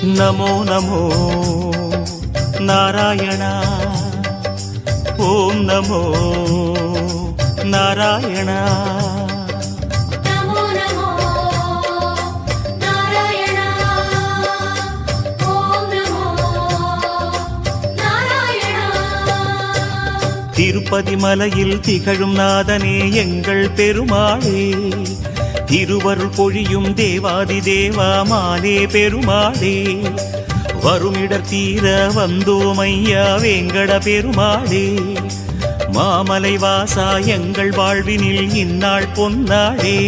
நமோ நமோ நாராயணா, ஓம் நமோ நாராயணா. திருப்பதி மலையில் திகழும் நாதனே எங்கள் பெருமாளே, திருவருள் பொழியும் தேவாதி தேவா மாலே பெருமாளே, வருமிடர் தீர வந்தோமையா வேங்கட பெருமாளே, மாமலை வாசா எங்கள் வாழ்வினில் இந்நாள் பொன்னாளே.